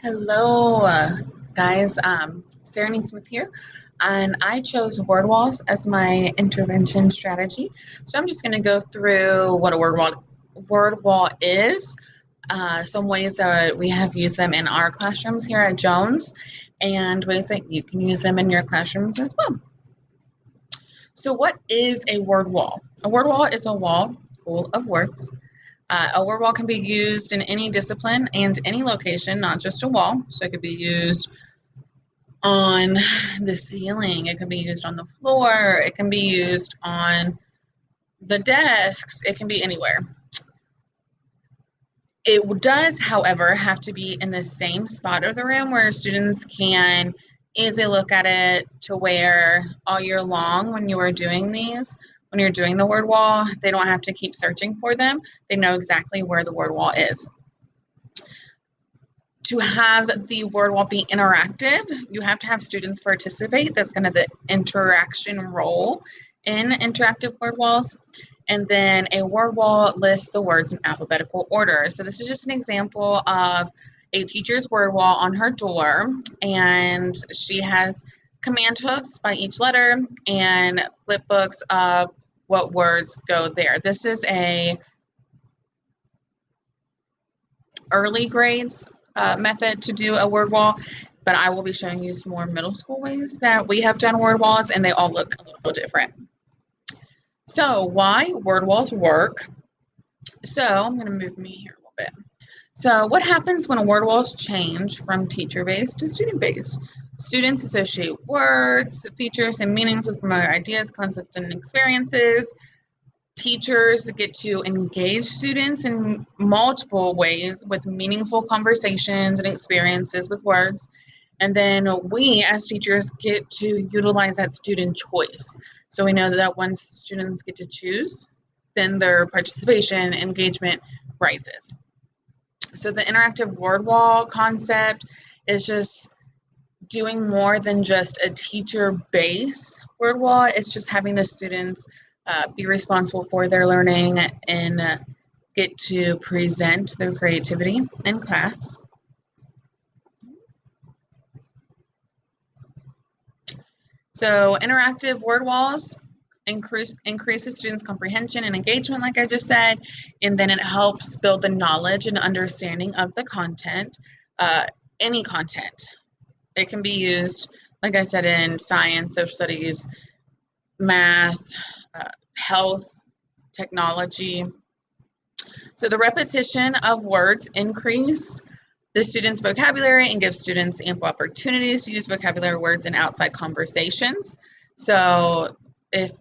Hello, guys. Sarah Neesmith here, and I chose word walls as my intervention strategy. So I'm just going to go through what a word wall is, some ways that we have used them in our classrooms here at Jones, and ways that you can use them in your classrooms as well. So, what is a word wall? A word wall is a wall full of words. A word wall can be used in any discipline and any location, not just a wall. So it could be used on the ceiling, it can be used on the floor, it can be used on the desks, it can be anywhere. It does, however, have to be in the same spot of the room where students can easily look at it, to where all year long when you are doing these, when you're doing the word wall, they don't have to keep searching for them. They know exactly where the word wall is. To have the word wall be interactive, you have to have students participate. That's kind of the interaction role in interactive word walls. And then a word wall lists the words in alphabetical order. So this is just an example of a teacher's word wall on her door, and she has command hooks by each letter and flip books of what words go there. This is a early grades method to do a word wall, but I will be showing you some more middle school ways that we have done word walls, and they all look a little different. So why word walls work. So I'm going to move me here a little bit. So what happens when word walls change from teacher-based to student-based? Students associate words, features, and meanings with familiar ideas, concepts, and experiences. Teachers get to engage students in multiple ways with meaningful conversations and experiences with words. And then we as teachers get to utilize that student choice. So we know that once students get to choose, then their participation engagement rises. So the interactive word wall concept is just doing more than just a teacher base word wall. It's just having the students be responsible for their learning and get to present their creativity in class. So interactive word walls increases students' comprehension and engagement, like I just said, and then it helps build the knowledge and understanding of the content, any content. It can be used, like I said, in science, social studies, math, health, technology. So the repetition of words increase the students' vocabulary and give students ample opportunities to use vocabulary words in outside conversations. So if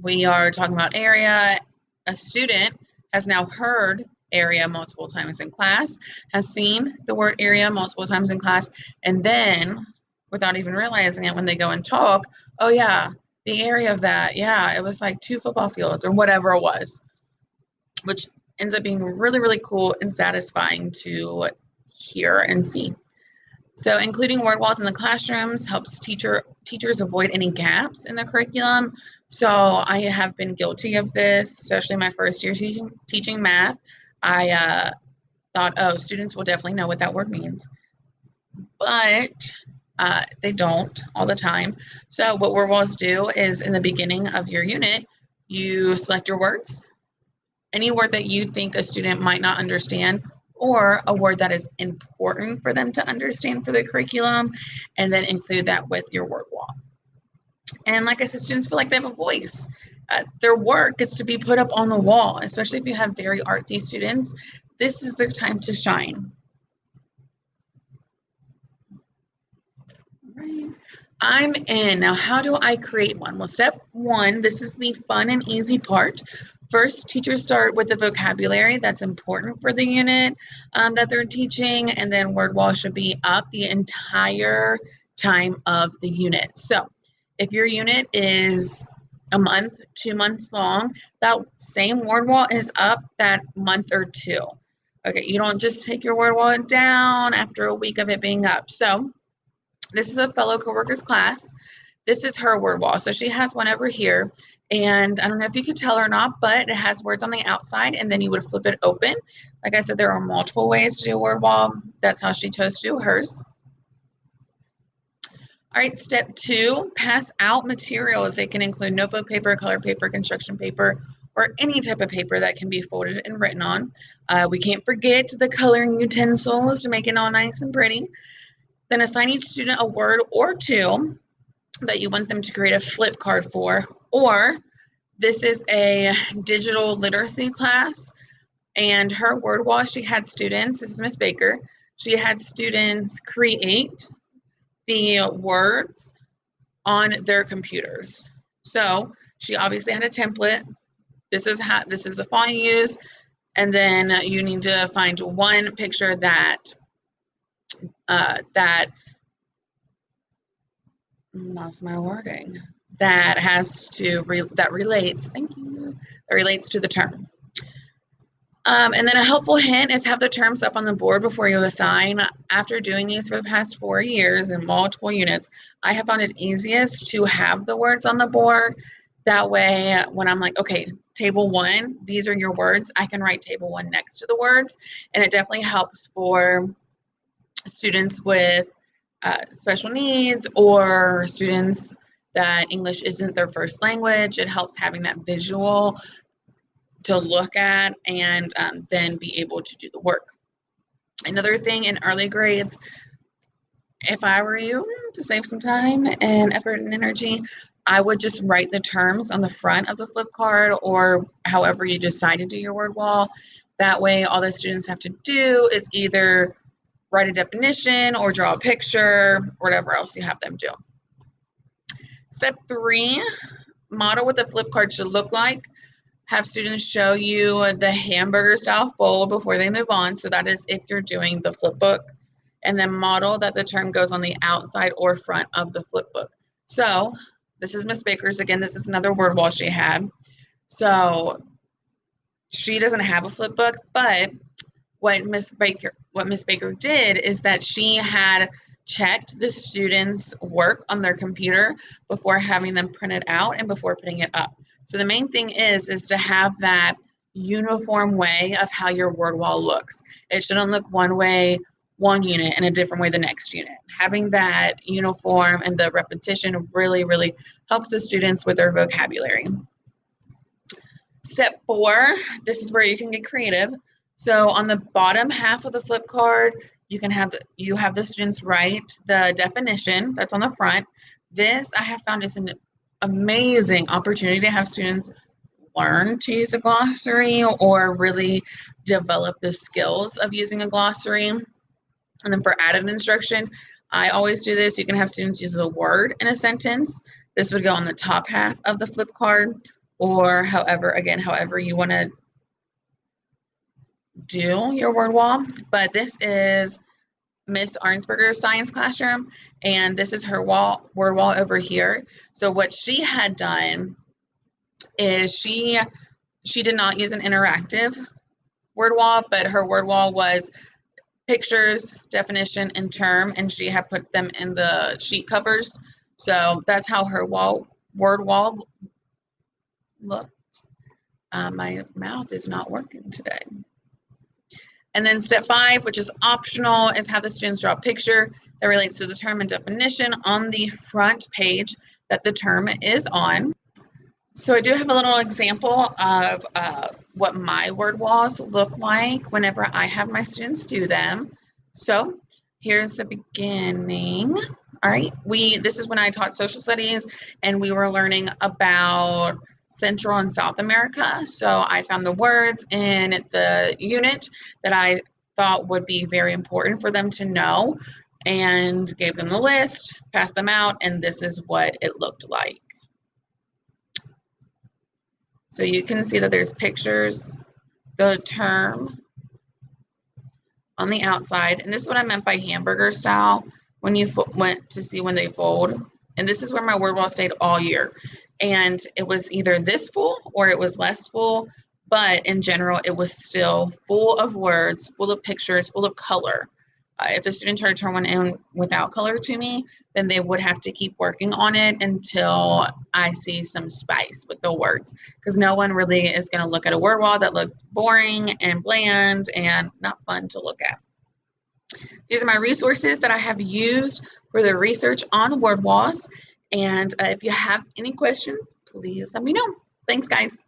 we are talking about area, a student has now heard area multiple times in class, has seen the word area multiple times in class, and then without even realizing it, when they go and talk, oh yeah, the area of that, yeah, it was like 2 football fields or whatever it was, which ends up being really, really cool and satisfying to hear and see. So including word walls in the classrooms helps teachers avoid any gaps in the curriculum. So I have been guilty of this, especially my first year teaching math. I thought, oh, students will definitely know what that word means. But they don't all the time. So what word walls do is in the beginning of your unit, you select your words, any word that you think a student might not understand, or a word that is important for them to understand for the curriculum, and then include that with your word wall. And like I said, students feel like they have a voice. Their work gets to be put up on the wall, especially if you have very artsy students. This is their time to shine. Right. I'm in. Now, how do I create one? Well, step one, this is the fun and easy part. First, teachers start with the vocabulary that's important for the unit that they're teaching, and then word wall should be up the entire time of the unit. So if your unit is a month, 2 months long, that same word wall is up that month or two. Okay, you don't just take your word wall down after a week of it being up. So this is a fellow coworker's class. This is her word wall. So she has one over here. And I don't know if you could tell or not, but it has words on the outside, and then you would flip it open. Like I said, there are multiple ways to do a word wall. That's how she chose to do hers. All right, step 2, pass out materials. They can include notebook paper, color paper, construction paper, or any type of paper that can be folded and written on. We can't forget the coloring utensils to make it all nice and pretty. Then assign each student a word or two that you want them to create a flip card for, or this is a digital literacy class, and her word wall, she had students, this is Miss Baker, she had students create the words on their computers. So she obviously had a template. This is the font you use, and then you need to find one picture that lost my wording, that has to that relates. Thank you. That relates to the term. And then a helpful hint is have the terms up on the board before you assign. After doing these for the past 4 years in multiple units, I have found it easiest to have the words on the board. That way, when I'm like, okay, table 1, these are your words, I can write table 1 next to the words. And it definitely helps for students with special needs or students that English isn't their first language. It helps having that visual to look at and then be able to do the work. Another thing in early grades, if I were you, to save some time and effort and energy, I would just write the terms on the front of the flip card or however you decide to do your word wall. That way, all the students have to do is either write a definition or draw a picture, or whatever else you have them do. Step 3, model what the flip card should look like. Have students show you the hamburger style fold before they move on. So that is if you're doing the flip book. And then model that the term goes on the outside or front of the flip book. So this is Miss Baker's. Again, this is another word wall she had. So she doesn't have a flip book, but what Miss Baker did is that she had checked the students' work on their computer before having them print it out and before putting it up. So the main thing is to have that uniform way of how your word wall looks. It shouldn't look one way one unit and a different way the next unit. Having that uniform and the repetition really, really helps the students with their vocabulary. Step 4, this is where you can get creative. So on the bottom half of the flip card, you have the students write the definition that's on the front. This I have found is an amazing opportunity to have students learn to use a glossary or really develop the skills of using a glossary. And then for added instruction, I always do this. You can have students use the word in a sentence. This would go on the top half of the flip card, or however you want to do your word wall. But this is Miss Arnsberger's science classroom, and this is her word wall over here. So what she had done is she did not use an interactive word wall, but her word wall was pictures, definition, and term, and she had put them in the sheet covers. So that's how her word wall looked. My mouth is not working today. And then step 5, which is optional, is have the students draw a picture that relates to the term and definition on the front page that the term is on. So I do have a little example of what my word walls look like whenever I have my students do them. So here's the beginning. All right, this is when I taught social studies and we were learning about Central and South America. So I found the words in the unit that I thought would be very important for them to know and gave them the list, passed them out, and this is what it looked like. So you can see that there's pictures, the term on the outside, and this is what I meant by hamburger style when you went to see when they fold. And this is where my word wall stayed all year. And it was either this full or it was less full, but in general, it was still full of words, full of pictures, full of color. If a student tried to turn one in without color to me, then they would have to keep working on it until I see some spice with the words, because no one really is going to look at a word wall that looks boring and bland and not fun to look at. These are my resources that I have used for the research on word walls. And if you have any questions, please let me know. Thanks, guys.